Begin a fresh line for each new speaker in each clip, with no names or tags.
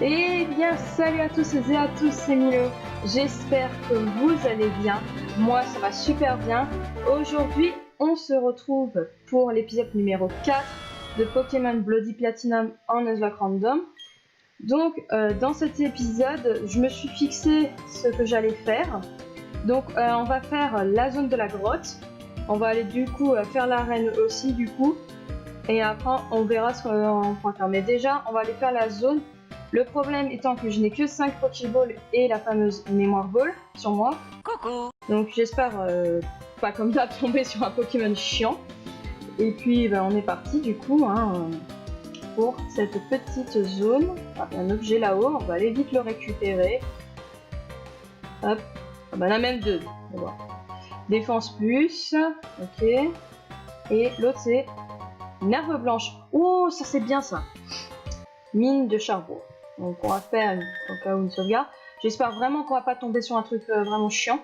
Eh bien, salut à tous et à tous, c'est Milo. J'espère que vous allez bien. Moi, ça va super bien. Aujourd'hui, on se retrouve pour l'épisode numéro 4 de Pokémon Bloody Platinum en Nuzlocke Random. Donc, dans cet épisode, je me suis fixé ce que j'allais faire. Donc, on va faire la zone de la grotte. On va aller du coup faire l'arène aussi du coup. Et après, on verra ce qu'on pourra faire. Mais déjà, on va aller faire la zone. Le problème étant que je n'ai que 5 Pokéballs et la fameuse Mémoire Ball sur moi.
Coucou.
Donc j'espère pas comme d'hab tomber sur un Pokémon chiant. Et puis ben, on est parti du coup pour cette petite zone. Ah, il y a un objet là-haut, on va aller vite le récupérer. Hop, ah, ben, on a même deux. On va voir. Défense plus, ok. Et l'autre c'est Nerve blanche. Oh, ça c'est bien ça. Mine de charbon. Donc on va faire au cas où une sauvegarde. J'espère vraiment qu'on va pas tomber sur un truc vraiment chiant.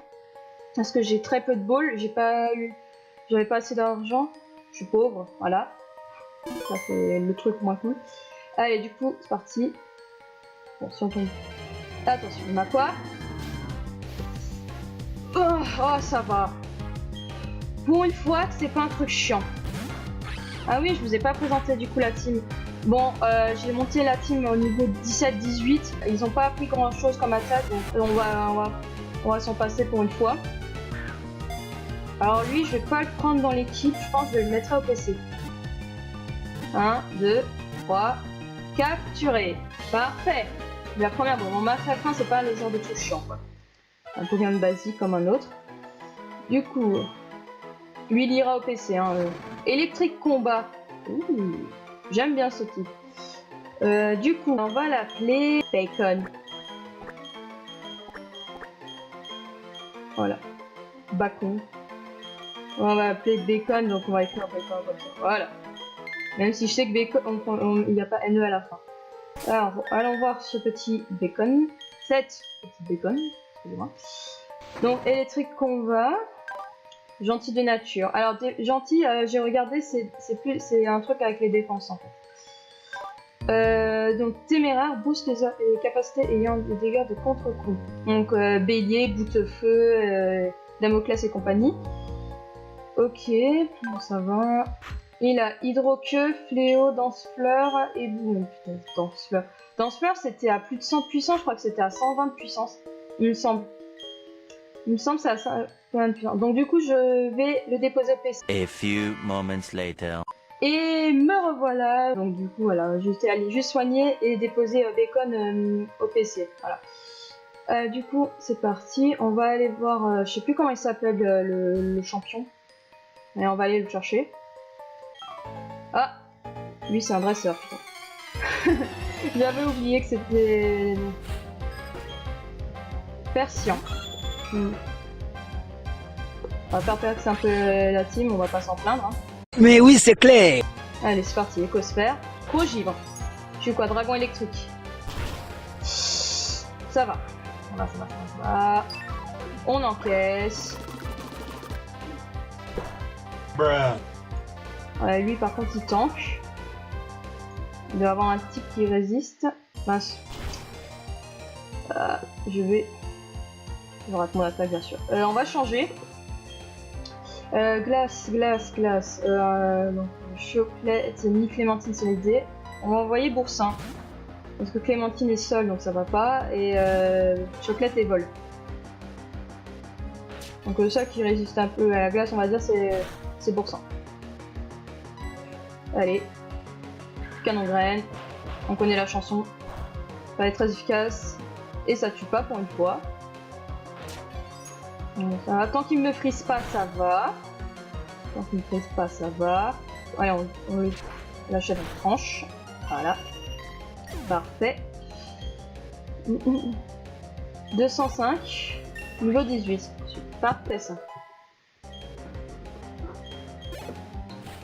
Parce que j'ai très peu de balls, j'avais pas assez d'argent. Je suis pauvre, voilà. Ça c'est le truc moins cool. Allez, du coup, c'est parti. Bon, si on tombe. Attention, on a quoi? Oh, ça va. Pour une fois que c'est pas un truc chiant. Ah oui, je vous ai pas présenté du coup la team. Bon, j'ai monté la team au niveau 17-18. Ils ont pas appris grand chose comme attaque, donc on va s'en passer pour une fois. Alors lui, je vais pas le prendre dans l'équipe, je pense que je vais le mettre au PC. 1, 2, 3, capturé. Parfait. La première, bon, mon massacre, c'est pas le genre de truc chiant, quoi. Un Pokémon basique comme un autre. Du coup, lui, il ira au PC. Hein, Électrique combat. Ouh. J'aime bien ce type. Du coup, on va l'appeler Bacon. Voilà. Bacon. On va l'appeler Bacon, donc on va écrire Bacon comme ça. Voilà. Même si je sais que Bacon, il n'y a pas NE à la fin. Alors, allons voir ce petit Bacon. Cette petite Bacon. Excusez-moi. Donc, électrique combat. Gentil de nature. Alors, gentil, j'ai regardé, c'est un truc avec les défenses en fait. Donc, téméraire booste les capacités ayant des dégâts de contre-coup. Donc, bélier, boute-feu, Damoclès et compagnie. Ok, ça va. Il a hydroqueue, fléau, danse-fleur et boum. Putain, danse-fleur. Danse-fleur, c'était à plus de 100 de puissance, je crois que c'était à 120 de puissance. Il me semble. Il me semble que c'est à 120 de puissance. Donc, du coup, je vais le déposer au PC.
A few moments later.
Et me revoilà. Donc du coup voilà, j'étais allée juste soigner et déposer Bacon au PC. Voilà. Du coup c'est parti. On va aller voir. Je sais plus comment il s'appelle le champion. Mais on va aller le chercher. Ah, lui c'est un dresseur. J'avais oublié que c'était Persian. On va faire percer un peu la team. On va pas s'en plaindre. Hein.
Mais oui, c'est clair.
Allez, c'est parti, écosphère. Givre. Je suis quoi, dragon électrique. Ça va. Ça va. On encaisse. Lui, par contre, il tank. Il doit avoir un type qui résiste. Mince. Je rate mon attaque, bien sûr. On va changer. Glace. Donc, Chocolate, mi-Clémentine, c'est l'idée. On va envoyer Boursin. Parce que Clémentine est seule, donc ça va pas. Et Chocolate est vol. Donc le seul qui résiste un peu à la glace, on va dire, c'est Boursin. Allez. Canon graine. On connaît la chanson. Ça va être très efficace. Et ça tue pas pour une fois. Donc, ça va. Tant qu'il me frise pas, ça va. Tant qu'il me frise pas, ça va. Allez, on le l'achète en tranche. Voilà. Parfait. 205. Niveau 18. Parfait ça.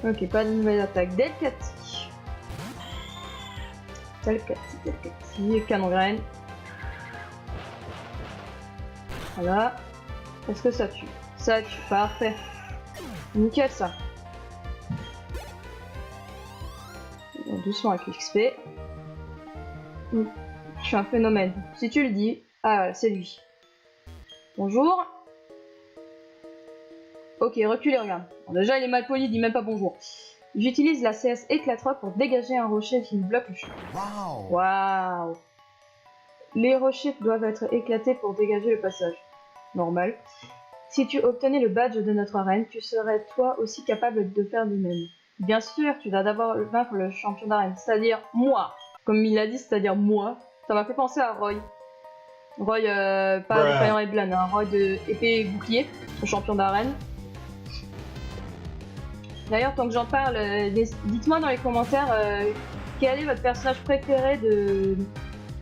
Ok, pas de nouvelle attaque. Delcati. Canon graine. Voilà. Est-ce que ça tue? Ça tue. Parfait. Nickel ça. Doucement avec l'XP. Je suis un phénomène. Si tu le dis, ah, c'est lui. Bonjour. Ok, recule et regarde. Bon, déjà, il est mal poli, il dit même pas bonjour. J'utilise la CS Éclate-Roc pour dégager un rocher qui bloque le chemin. Waouh. Les rochers doivent être éclatés pour dégager le passage. Normal. Si tu obtenais le badge de notre arène, tu serais toi aussi capable de faire de même. Bien sûr, tu dois d'abord vaincre le champion d'arène, c'est-à-dire moi. Comme il l'a dit, c'est-à-dire moi. Ça m'a fait penser à Roy. Roy, pas de Fire Emblem, hein, Roy de épée et bouclier, le champion d'arène. D'ailleurs, tant que j'en parle, dites-moi dans les commentaires quel est votre personnage préféré de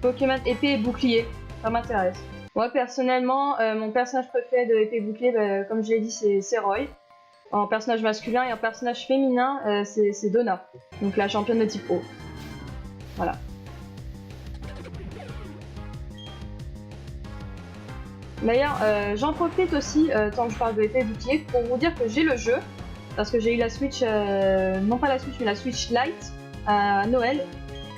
Pokémon épée et bouclier. Ça m'intéresse. Moi, personnellement, mon personnage préféré de épée et bouclier, comme je l'ai dit, c'est Roy. En personnage masculin, et en personnage féminin, c'est Donna. Donc la championne de type O. Voilà. D'ailleurs, j'en profite aussi, tant que je parle de épée et bouclier, pour vous dire que j'ai le jeu. Parce que j'ai eu la Switch, non pas la Switch, mais la Switch Lite à Noël.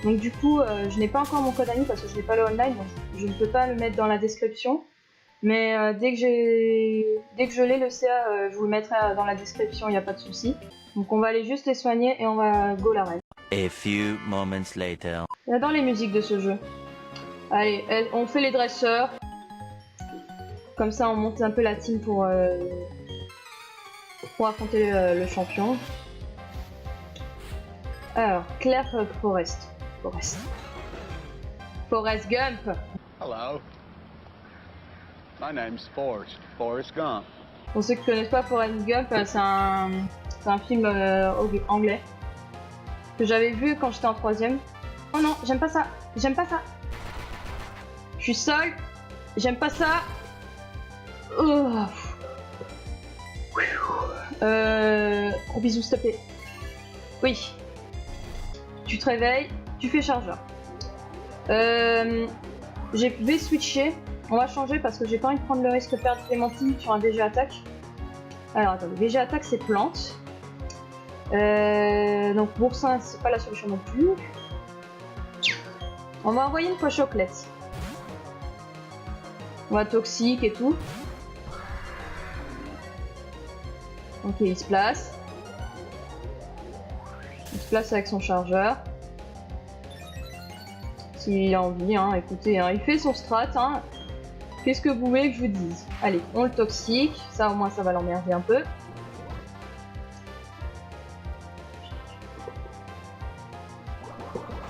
Donc du coup, je n'ai pas encore mon code ami parce que je n'ai pas le online, donc je ne peux pas le mettre dans la description. Mais dès que je l'ai, le CA, je vous le mettrai dans la description, il n'y a pas de souci. Donc on va aller juste les soigner et on va go la reine.
A few moments later.
J'adore les musiques de ce jeu. Allez, on fait les dresseurs. Comme ça, on monte un peu la team pour affronter le champion. Alors, Claire Forest Gump.
Hello. My name's Forrest Gump.
Pour ceux qui connaissent pas Forrest Gump, c'est un film anglais que j'avais vu quand j'étais en 3ème. Oh non, j'aime pas ça. Je suis seule. J'aime pas ça. Oh. Gros bisous s'il te plaît. Oui. Tu te réveilles, tu fais chargeur. Je vais switcher. On va changer parce que j'ai pas envie de prendre le risque de perdre Clémentine sur un VG attaque. Alors attendez, VG attaque c'est plante. Donc boursin c'est pas la solution non plus. On va envoyer une fois Choclette. On va toxique et tout. Ok, il se place. Il se place avec son chargeur. S'il a envie, hein, écoutez, hein, il fait son strat. Hein. Qu'est-ce que vous voulez que je vous dise? Allez, on le toxique. Ça, au moins, ça va l'emmerder un peu.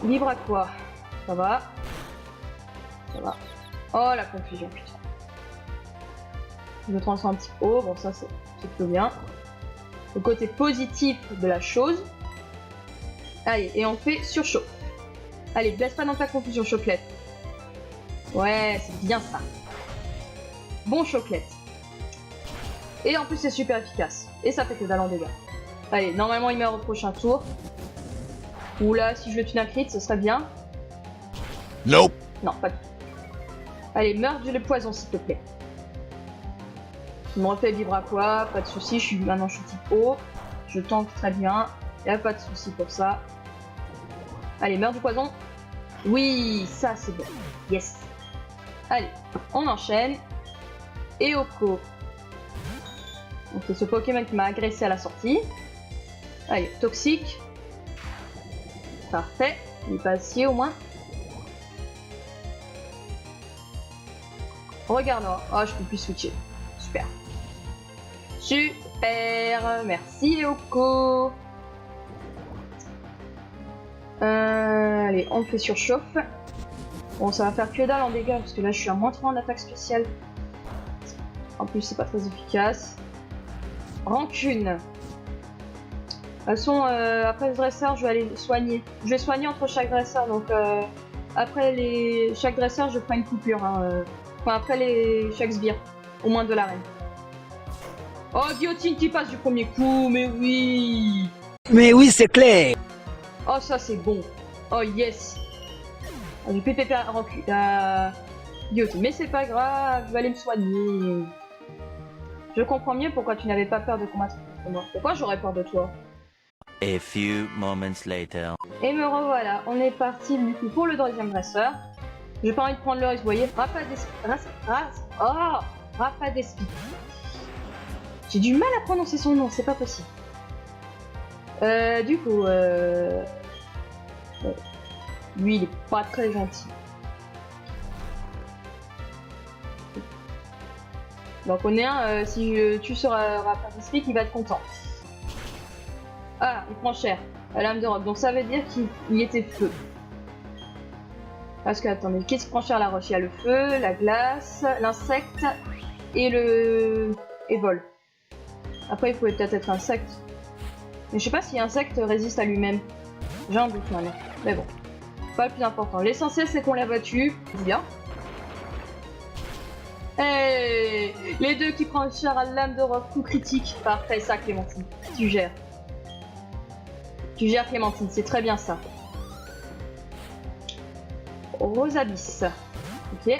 Libre à quoi? Ça va. Ça va. Oh, la confusion, putain. Je me transforme un petit peu. Bon, ça, c'est plutôt bien. Le côté positif de la chose. Allez, et on fait surchauffe. Allez, blesse pas dans ta confusion, Choclette. Ouais, c'est bien ça. Bon Choclette. Et en plus, c'est super efficace. Et ça fait que dalle en dégâts. Allez, normalement, il meurt au prochain tour. Oula, si je le tue un crit, ce serait bien.
Nope.
Non, pas du tout. Allez, meurs du poison, s'il te plaît. Je me refais vibra quoi, pas de soucis, maintenant je suis type O. Je tank très bien, y a pas de soucis pour ça. Allez, meurs du poison. Oui, ça c'est bon. Yes. Allez, on enchaîne. Eoko. Donc c'est ce Pokémon qui m'a agressé à la sortie. Allez, toxique. Parfait. Il est passé au moins. Regarde-moi. Oh, je peux plus switcher. Super. Super. Merci Eoko. Allez, on fait surchauffe. Bon, ça va faire que dalle en dégâts parce que là je suis à moins 3 en attaque spéciale. En plus, c'est pas très efficace. Rancune. De toute façon, après le dresseur, je vais aller soigner. Je vais soigner entre chaque dresseur, donc après chaque dresseur, je prends une coupure. Hein, enfin, après chaque sbire, au moins de l'arène. Oh, guillotine qui passe du premier coup, mais oui!
Mais oui, c'est clair.
Oh, ça c'est bon. Oh, yes! J'ai pépé guillotine, mais c'est pas grave, je vais aller me soigner. Je comprends mieux pourquoi tu n'avais pas peur de combattre contre moi. Pourquoi j'aurais peur de toi?
A few moments later.
Et me revoilà, on est parti du coup pour le deuxième dresseur. J'ai pas envie de prendre le risque, vous voyez. Rapadespi. J'ai du mal à prononcer son nom, c'est pas possible. Du coup, lui, il est pas très gentil. Donc on est un, si tu seras Rapadespi, il va être content. Ah, il prend cher. La lame de roc. Donc ça veut dire qu'il était feu. Parce que, attendez, qu'est-ce qui prend cher la roche? Il y a le feu, la glace, l'insecte et le... et vol. Après, il pouvait peut-être être insecte. Mais je sais pas si insecte résiste à lui-même. J'ai un doute maintenant. Mais bon, pas le plus important. L'essentiel, c'est qu'on l'a battu. C'est bien. Hey, les deux qui prennent cher à la lame de roc, coup critique. Parfait, ça, Clémentine. Tu gères. Tu gères, Clémentine, c'est très bien ça. Rosabis. Ok.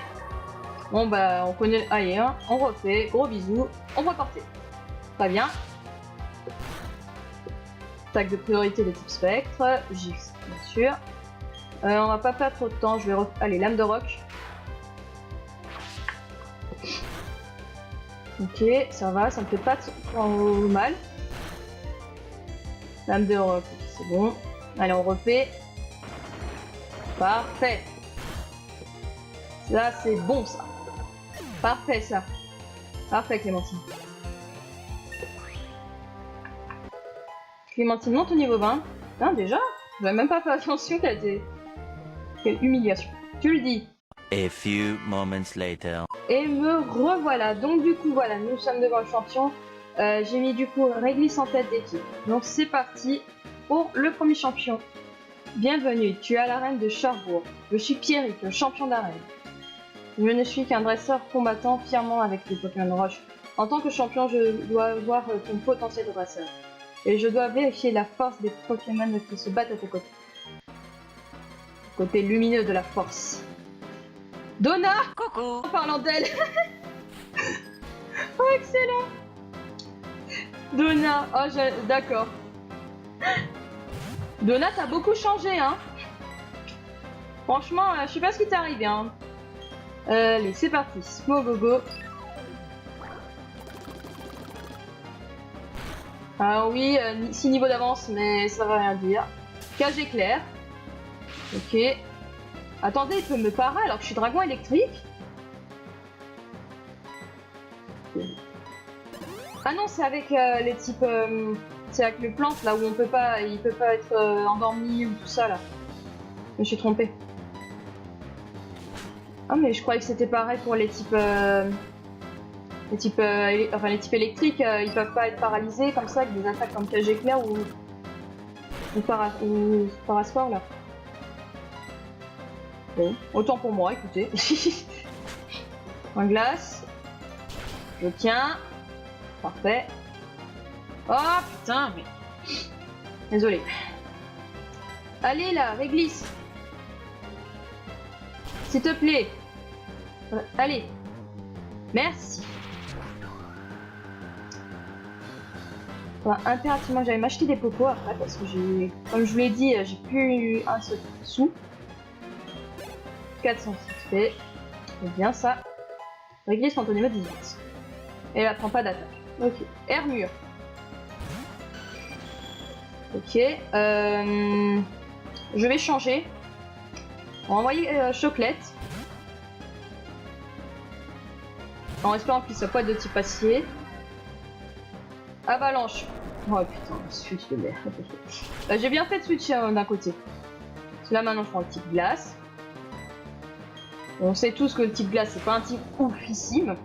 Bon bah on connaît. Allez, hein, on refait. Gros bisous. On va porter. Très bien. Attaque de priorité de type spectre. Gix, bien sûr. On va pas perdre trop de temps. Je vais allez, lame de roc. Ok, ça va, ça me fait pas trop mal. Lame de roc, c'est bon. Allez, on refait. Parfait. Là, c'est bon, ça. Parfait, ça. Parfait, Clémentine. Clémentine monte au niveau 20. Putain, déjà? J'avais même pas fait attention qu'elle était... Quelle humiliation. Tu le dis.
A few moments later.
Et me revoilà. Donc, du coup, voilà, nous sommes devant le champion. J'ai mis, du coup, Réglisse en tête d'équipe. Donc, c'est parti pour le premier champion. Bienvenue, tu es à l'arène de Cherbourg. Je suis Pierrick, le champion d'arène. Je ne suis qu'un dresseur combattant fièrement avec les Pokémon Roche. En tant que champion, je dois voir ton potentiel de dresseur. Et je dois vérifier la force des Pokémon qui se battent à tes côtés. Côté lumineux de la force. Donna!
Coucou!
En parlant d'elle. Oh, excellent! Donna, oh, d'accord. Donna, t'as beaucoup changé, hein? Franchement, je sais pas ce qui t'arrive, hein. Allez, c'est parti. Smogogo. Alors oui, 6 niveaux d'avance, mais ça va rien dire. Cage éclair. Ok. Attendez, il peut me parer alors que je suis dragon électrique? Ah non, c'est avec les types... c'est avec les plantes, là, où on peut pas... il peut pas être endormi ou tout ça, là. Je me suis trompée. Ah, mais je croyais que c'était pareil pour les types... les types électriques, ils peuvent pas être paralysés comme ça, avec des attaques comme cage éclair ou parasport, là. Bon, autant pour moi, écoutez. En glace. Je tiens. Parfait. Oh putain, mais... Désolé. Allez là, réglisse. S'il te plaît. Allez. Merci. Enfin, impérativement, j'allais m'acheter des popos après parce que j'ai... Comme je vous l'ai dit, j'ai plus un seul sou. 400 fait. C'est bien ça. Réglisse quand on est niveau 18. Et elle prend pas d'attaque. Ok. Hermure. Ok. Je vais changer. On va envoyer Choclette. En espérant qu'il soit pas de type acier. Avalanche. Oh putain, switch de merde. J'ai bien fait de switcher d'un côté. Parce que là maintenant je prends le type glace. On sait tous que le type glace c'est pas un type oufissime.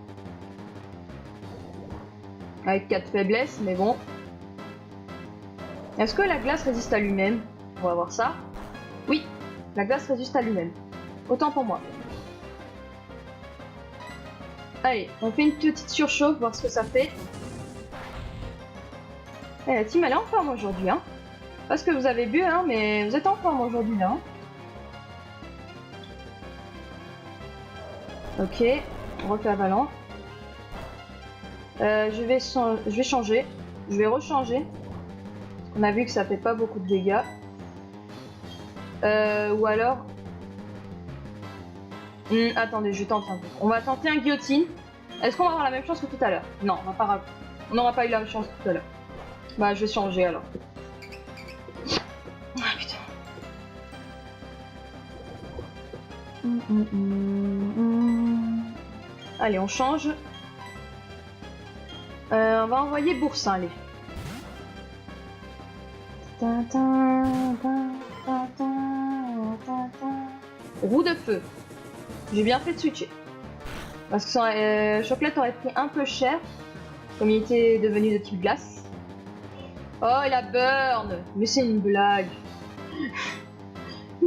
Avec 4 faiblesses, mais bon. Est-ce que la glace résiste à lui-même? On va voir ça. Oui, la glace résiste à lui-même. Autant pour moi. Allez, on fait une petite surchauffe, voir ce que ça fait. Eh, la team elle est en forme aujourd'hui, hein. Parce que vous avez bu, hein, mais vous êtes en forme aujourd'hui, là. Hein. Ok, on refait avalanche. Je vais changer. Je vais rechanger. On a vu que ça fait pas beaucoup de dégâts. Ou alors... Attendez, je tente un peu. On va tenter un guillotine. Est-ce qu'on va avoir la même chance que tout à l'heure? Non, on n'aura pas eu la même chance que tout à l'heure. Bah, je vais changer alors. Ah putain. Allez, on change. On va envoyer Boursin, allez. Roue de feu. J'ai bien fait de switcher. Parce que Chocolate aurait pris un peu cher, comme il était devenu de type glace. Oh, il a burn. Mais c'est une blague.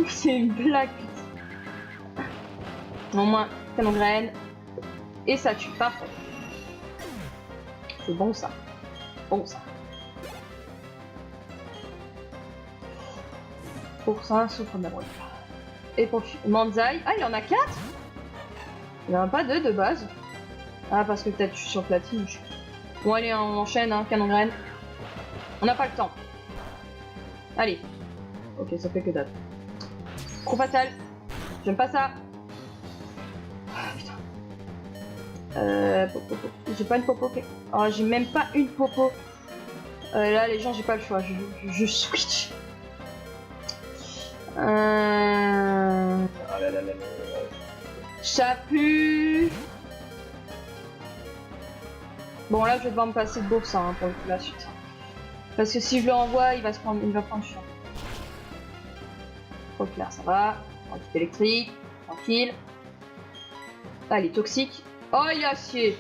C'est une blague, putain. Au moins, canon graine. Et ça tue, parfait. C'est bon ça. Bon ça. Pour ça, souffre de la brûlure. Et pour Manzai. Ah, il en a 4. Il n'y en a pas 2 de base. Ah, parce que peut-être je suis sur platine. Bon, allez, on enchaîne, hein, canon graine. On n'a pas le temps. Allez. Ok, ça fait que dalle. Trop fatal. J'aime pas ça. Ah, putain. J'ai pas une popo. Oh, j'ai même pas une popo. Là, les gens, j'ai pas le choix. Je switch. Oh là là là là. Ça pue. Bon, là, je vais devoir me passer de bourse hein, pour la suite. Parce que si je le renvoie, il va prendre cher. Trop clair, ça va. Un petit électrique, tranquille. Allez, toxique. Oh, il est acier.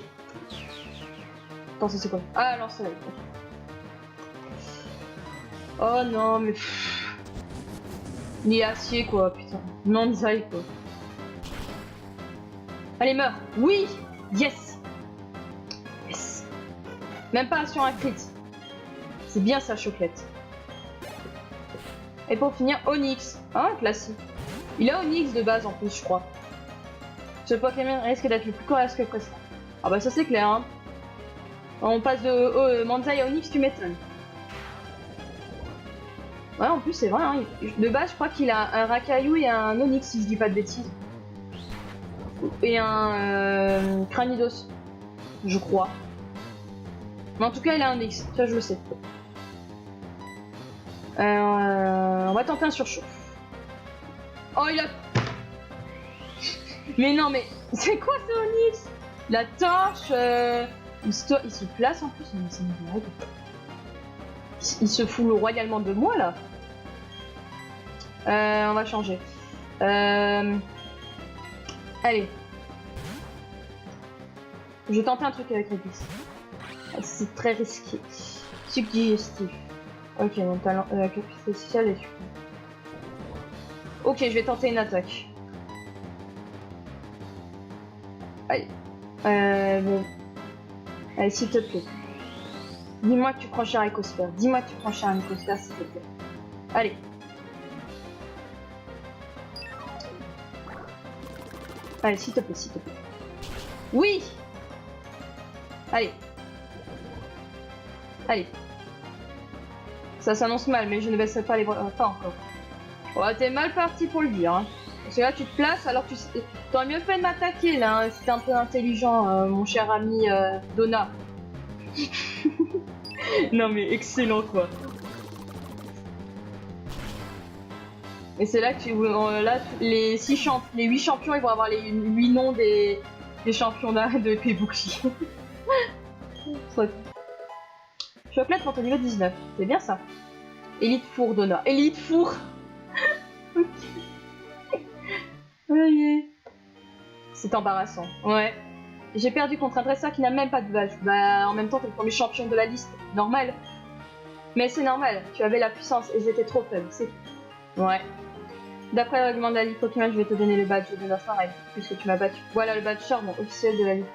Attends, ça c'est quoi? Ah, non, c'est là. Oh non, mais... Il est acier, quoi, putain. Non, Zai, quoi. Allez, meurs. Oui. Yes. Yes. Même pas sur un crit. C'est bien ça, Chocolate. Et pour finir, Onyx. Ah, classique. Il a Onyx de base en plus, je crois. Ce Pokémon risque d'être le plus coriace que précédent. Ah bah ça c'est clair, hein. On passe de Manzai à Onyx, tu m'étonnes. Ouais, en plus c'est vrai, hein. De base je crois qu'il a un Rakaillou et un Onyx, si je dis pas de bêtises. Et un Cranidos, je crois. Mais en tout cas il a un Onyx, ça je le sais. On va tenter un surchauffe. Oh, il a... Mais non, mais c'est quoi ce Onyx? La torche, il se place en plus, c'est une blague. Il se fout royalement de moi, là. On va changer. Allez. Je vais tenter un truc avec la glisse. C'est très risqué. Suggestif. Ok, mon talent, capacité spéciale est super. Ok, je vais tenter une attaque. Allez. Bon. Allez, s'il te plaît. Dis-moi que tu prends cher à Ecosphère. Dis-moi que tu prends cher à Ecosphère, s'il te plaît. Allez. Allez, s'il te plaît, s'il te plaît. Oui! Allez. Allez. Ça s'annonce mal, mais je ne baisserai pas les bras. Pas encore. Oh, t'es mal parti pour le dire. Hein. Parce que là, tu te places, alors tu t'aurais mieux fait de m'attaquer, là. Hein. C'était un peu intelligent, mon cher ami Donna. Non, mais excellent, quoi. Et c'est là que là, les 8 champions, ils vont avoir les 8 noms des champions de tes boucliers. Chocolate pour ton niveau 19, c'est bien ça. Elite Four, Donna. Elite Four. Ok. Okay. C'est embarrassant. Ouais. J'ai perdu contre un dresseur qui n'a même pas de badge. Bah, en même temps, t'es le premier champion de la liste. Normal. Mais c'est normal. Tu avais la puissance et j'étais trop faible. C'est tout. Ouais. D'après le règlement de la Ligue Pokémon, je vais te donner le badge de notre arène, puisque tu m'as battu. Voilà le badge charbon officiel de la Ligue.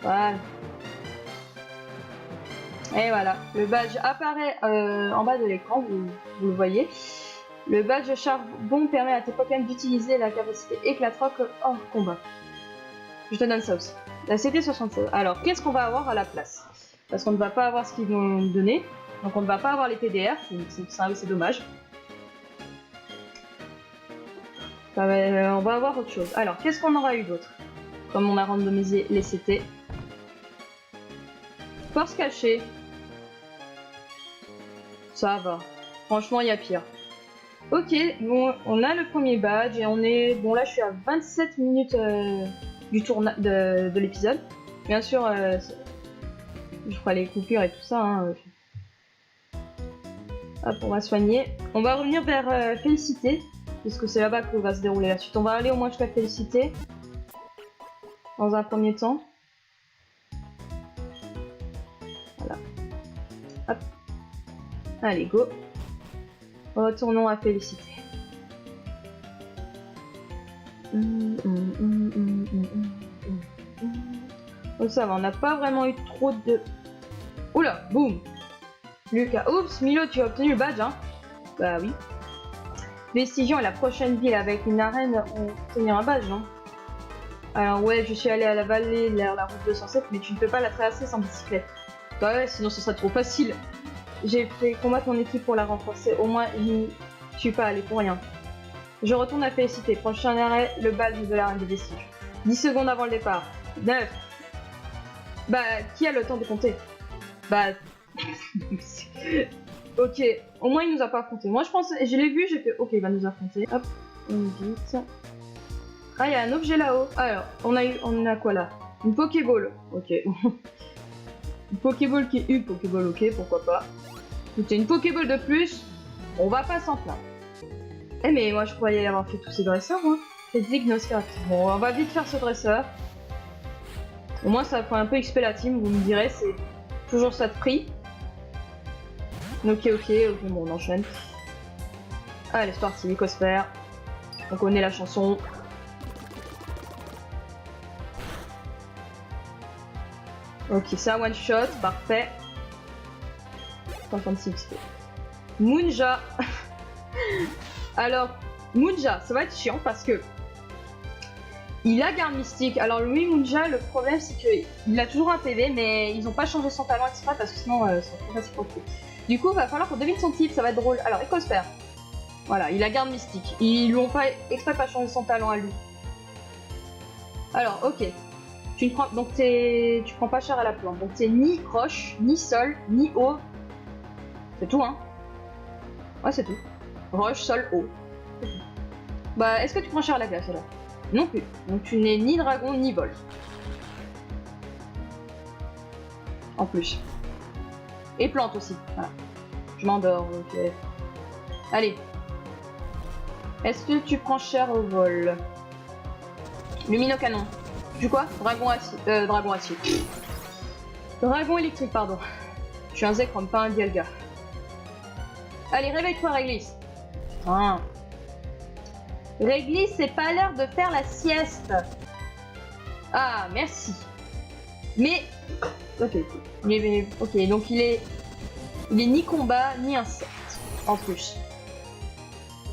Voilà. Et voilà. Le badge apparaît en bas de l'écran, vous le voyez. Le badge charbon permet à tes Pokémon d'utiliser la capacité éclate-roc hors combat. Je te donne ça aussi. La CT76. Alors, qu'est-ce qu'on va avoir à la place? Parce qu'on ne va pas avoir ce qu'ils vont nous donner. Donc on ne va pas avoir les TDR, c'est dommage. On va avoir autre chose. Alors, qu'est-ce qu'on aura eu d'autre? Comme on a randomisé les CT. Force cachée. Ça va. Franchement, il y a pire. Ok, bon, on a le premier badge et on est... Bon, là, je suis à 27 minutes du tournage de l'épisode. Bien sûr, je ferai les coupures et tout ça. Hein. Hop, on va soigner. On va revenir vers Félicité, puisque c'est là-bas que va se dérouler la suite. On va aller au moins jusqu'à Félicité. Dans un premier temps. Voilà. Hop. Allez, go. Retournons à Félicité. Oh, ça va, on n'a pas vraiment eu trop de... Oula, boum. Lucas. Oups, Milo, tu as obtenu le badge, hein? Bah oui. Vestigion est la prochaine ville avec une arène pour obtenir un badge, non? Alors ouais, je suis allée à la vallée vers la route 207, mais tu ne peux pas la traverser sans bicyclette. Bah ouais, sinon ce serait trop facile. J'ai fait combattre mon équipe pour la renforcer, au moins je suis pas allée pour rien. Je retourne à Félicité, prochain arrêt, le badge de l'arène de Vestiges. 10 secondes avant le départ. 9. Bah, qui a le temps de compter? Bah... Ok, au moins il nous a pas affronté. Moi je pense, je l'ai vu, j'ai fait ok, il va nous affronter. Hop, on vite. Ah, il y a un objet là-haut. Alors, on a quoi là? Une Pokéball. Ok. Une Pokéball qui est une Pokéball, ok, pourquoi pas. Écoutez, une Pokéball de plus, on va pas s'en plaindre. Eh mais moi je croyais avoir fait tous ces dresseurs, moi. Critique Nosferatu. Bon, on va vite faire ce dresseur. Au moins ça fait un peu XP la team, vous me direz, c'est toujours ça de prix. Ok, bon on enchaîne. Allez, c'est parti, Icosphère. On connaît la chanson. Ok, c'est un one shot, parfait. 56 XP. Munja. Alors, Munja, ça va être chiant parce que il a garde mystique. Alors lui, Munja, le problème c'est qu'il a toujours un PV, mais ils ont pas changé son talent exprès parce que sinon c'est trop facile pour lui. Du coup, il va falloir qu'on devine son type, ça va être drôle. Alors, Icosphère. Voilà, il a garde mystique. Ils lui ont pas exprès pas changé son talent à lui. Alors, ok. Tu prends pas cher à la plante. Donc c'est ni roche, ni sol, ni eau. C'est tout, hein. Ouais, c'est tout. Roche, sol, eau. Bah, est-ce que tu prends cher à la glace, alors? Non plus. Donc tu n'es ni dragon, ni vol. En plus. Et plante aussi. Voilà. Je m'endors, ok. Allez. Est-ce que tu prends cher au vol? Luminocanon. Tu quoi? Dragon acier. Dragon électrique, pardon. Je suis un Zekrom, pas un Dialga. Allez, réveille-toi, Réglisse. Ah. Réglisse, c'est pas l'heure de faire la sieste. Ah, merci. Mais... Ok, donc il est ni combat, ni insecte. En plus.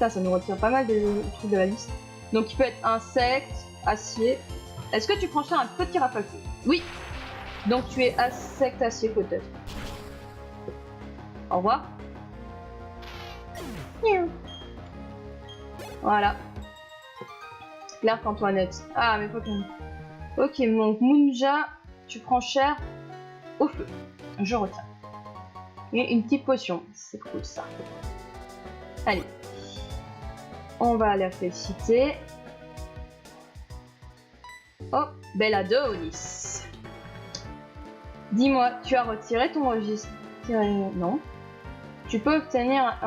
Ça nous retire pas mal de trucs de la liste. Donc il peut être insecte, acier... Est-ce que tu prends ça un petit rafale? Oui. Donc tu es insecte acier peut-être. Au revoir. Voilà. Claire Antoinette. Ah mais Pokémon. Ok, donc Munja, tu prends cher au feu. Je retiens. Et une petite potion. C'est cool ça. Allez. On va aller à Félicité. Oh, Belladonis. Dis-moi, tu as retiré ton registre? Non. Tu peux obtenir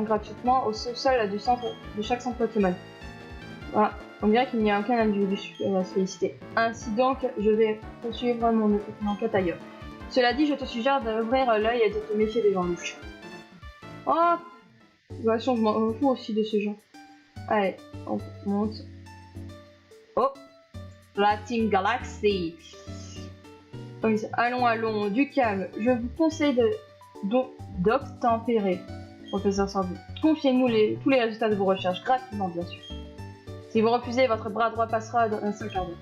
gratuitement au sous-sol de chaque centre Pokémon. Voilà. On dirait qu'il n'y a aucun individu à se féliciter. Ainsi donc, je vais poursuivre mon enquête ailleurs. Cela dit, je te suggère d'ouvrir l'œil et de te méfier des gens louches. Oh, de toute façon, je m'en fous aussi de ce genre. Allez, on monte. Oh, la Team Galaxy. Allons, du calme. Je vous conseille d'obtempérer, professeur Sandy. Confiez-nous tous les résultats de vos recherches, gratuitement bien sûr. Si vous refusez, votre bras droit passera dans un seul quart d'heure.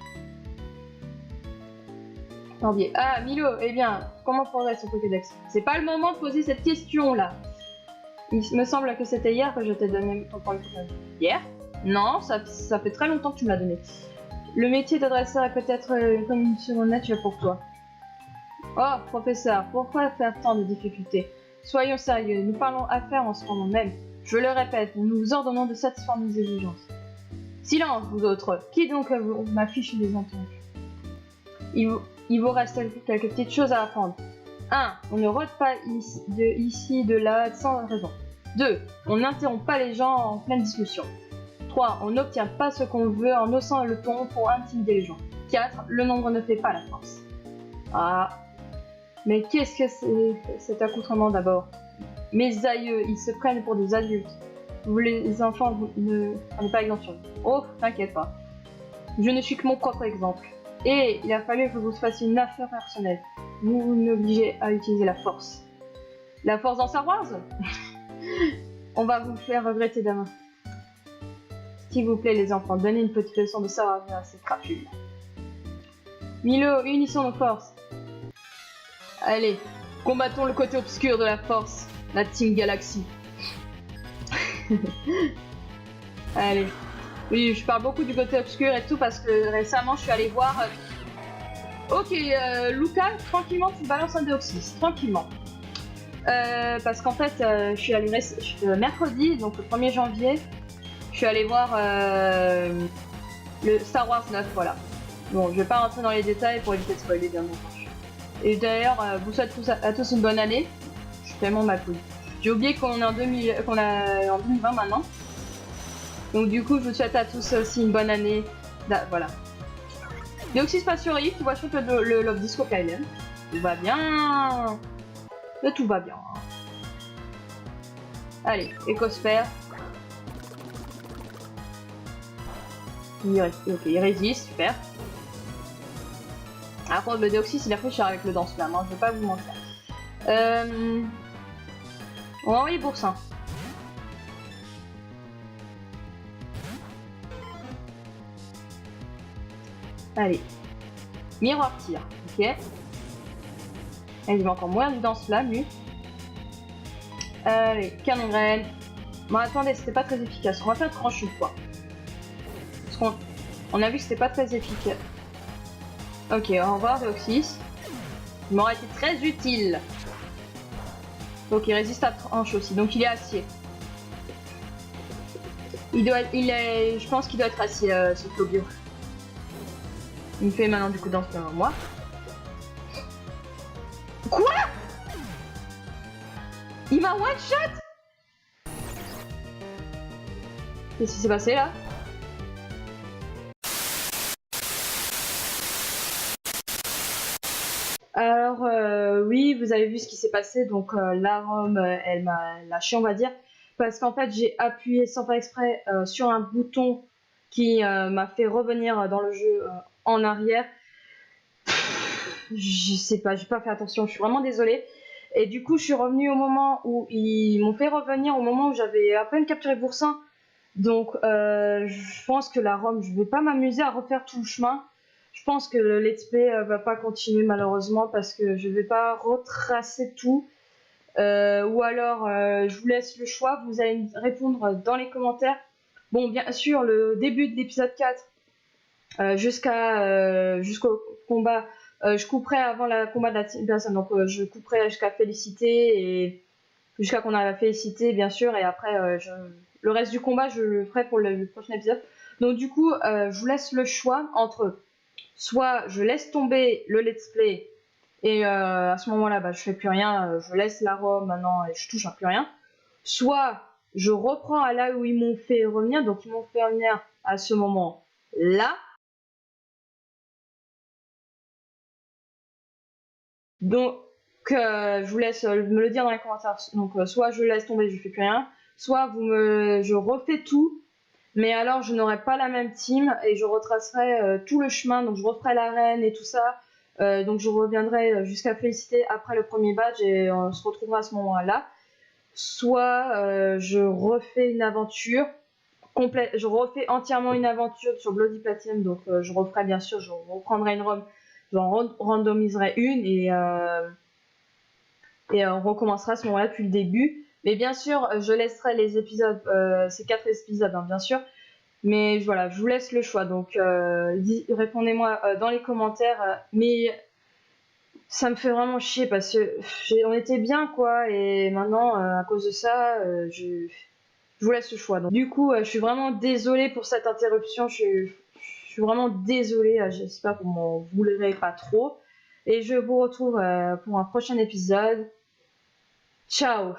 Corbier. Ah, Milo, eh bien, comment progresse son Pokédex? C'est pas le moment de poser cette question-là. Il me semble que c'était hier que je t'ai donné ton point de Pokémon. Hier? Non, ça fait très longtemps que tu me l'as donné. Le métier d'adresseur est peut-être comme une seconde nature pour toi. Oh, professeur, pourquoi faire tant de difficultés? Soyons sérieux, nous parlons affaires en ce moment même. Je le répète, nous vous ordonnons de satisfaire nos exigences. Silence, vous autres. Qui donc m'affiche les entendus? Il vous reste quelques petites choses à apprendre. 1. On ne rôde pas ici, de là, sans raison. 2. On n'interrompt pas les gens en pleine discussion. 3. On n'obtient pas ce qu'on veut en haussant le ton pour intimider les gens. 4. Le nombre ne fait pas la force. Ah. Mais qu'est-ce que c'est cet accoutrement d'abord? Mes aïeux, ils se prennent pour des adultes. Vous les enfants, vous ne prenez pas exemple sur eux. Oh, t'inquiète pas. Je ne suis que mon propre exemple. Et il a fallu que vous fassiez une affaire personnelle. Vous m'obligez à utiliser la force. La force dans Star Wars? On va vous faire regretter demain. S'il vous plaît les enfants, donnez une petite leçon de savoir à ces crapules. Milo, unissons nos forces. Allez, combattons le côté obscur de la force, la Team Galaxy. Allez. Oui, je parle beaucoup du côté obscur et tout parce que récemment je suis allée voir... Ok, Lucas, tranquillement tu balances un Deoxys, tranquillement. Parce qu'en fait, je suis allée mercredi, donc le 1er janvier, je suis allée voir le Star Wars 9, voilà. Bon, je vais pas rentrer dans les détails pour éviter de spoiler bien entendu. Et d'ailleurs, vous souhaite à tous une bonne année. Je suis tellement ma couille. J'ai oublié qu'on est en 2020 maintenant. Donc du coup, je vous souhaite à tous aussi une bonne année. Voilà. Deoxys Pastori, tu vois, je fais le Love Disco Kylen. Tout va bien. Mais tout va bien. Allez, Écosphère. Ok, il résiste, super. Par contre, le Deoxys, il a fait cher avec le Danse-Flamme, hein, je vais pas vous mentir. On va envoyer Boursin. Allez. Miroir tir, ok. Il va encore moins de Danse-Flamme, lui. Allez, canon graine. Bon, attendez, c'était pas très efficace. On va faire tranche une fois. Parce qu'on a vu que c'était pas très efficace. Ok, au revoir Deoxys. Il m'aurait été très utile. Donc il résiste à tranche aussi, donc il est acier. Je pense qu'il doit être acier, ce Flobio. Il me fait maintenant du coup dans ce moi. Quoi? Il m'a one shot? Qu'est-ce qui s'est passé là? Alors oui, vous avez vu ce qui s'est passé, donc la Rome, elle m'a lâché on va dire, parce qu'en fait j'ai appuyé sans faire exprès sur un bouton qui m'a fait revenir dans le jeu en arrière. Je sais pas, j'ai pas fait attention, je suis vraiment désolée. Et du coup je suis revenue au moment où ils m'ont fait revenir, au moment où j'avais à peine capturé Boursin. Donc je pense que la Rome, je vais pas m'amuser à refaire tout le chemin. Je pense que le let's play va pas continuer malheureusement parce que je vais pas retracer tout. Ou alors je vous laisse le choix, vous allez me répondre dans les commentaires. Bon, bien sûr, le début de l'épisode 4 jusqu'au combat, je couperai avant le combat de la team personne, donc je couperai jusqu'à Félicité et jusqu'à qu'on arrive à Félicité bien sûr, et après le reste du combat je le ferai pour le prochain épisode. Donc du coup je vous laisse le choix entre soit je laisse tomber le let's play et à ce moment là bah, je fais plus rien, je laisse la ROM maintenant et je touche à plus rien, soit je reprends à là où ils m'ont fait revenir, donc ils m'ont fait revenir à ce moment là. Donc je vous laisse me le dire dans les commentaires. Donc soit je laisse tomber, je fais plus rien, soit je refais tout, mais alors je n'aurai pas la même team et je retracerai tout le chemin, donc je referai l'arène et tout ça. Donc je reviendrai jusqu'à Félicité après le premier badge et on se retrouvera à ce moment-là. Soit je refais une aventure complète, je refais entièrement une aventure sur Bloody Platinum, donc je referai bien sûr, je reprendrai une ROM, j'en randomiserai une et on recommencera à ce moment-là depuis le début. Mais bien sûr, je laisserai les épisodes, ces 4 épisodes, hein, bien sûr. Mais voilà, je vous laisse le choix. Donc répondez-moi dans les commentaires. Mais ça me fait vraiment chier parce que on était bien quoi. Et maintenant, à cause de ça, je vous laisse le choix. Donc, du coup, je suis vraiment désolée pour cette interruption. Je suis vraiment désolée. J'espère que vous m'en voudrez pas trop. Et je vous retrouve pour un prochain épisode. Ciao!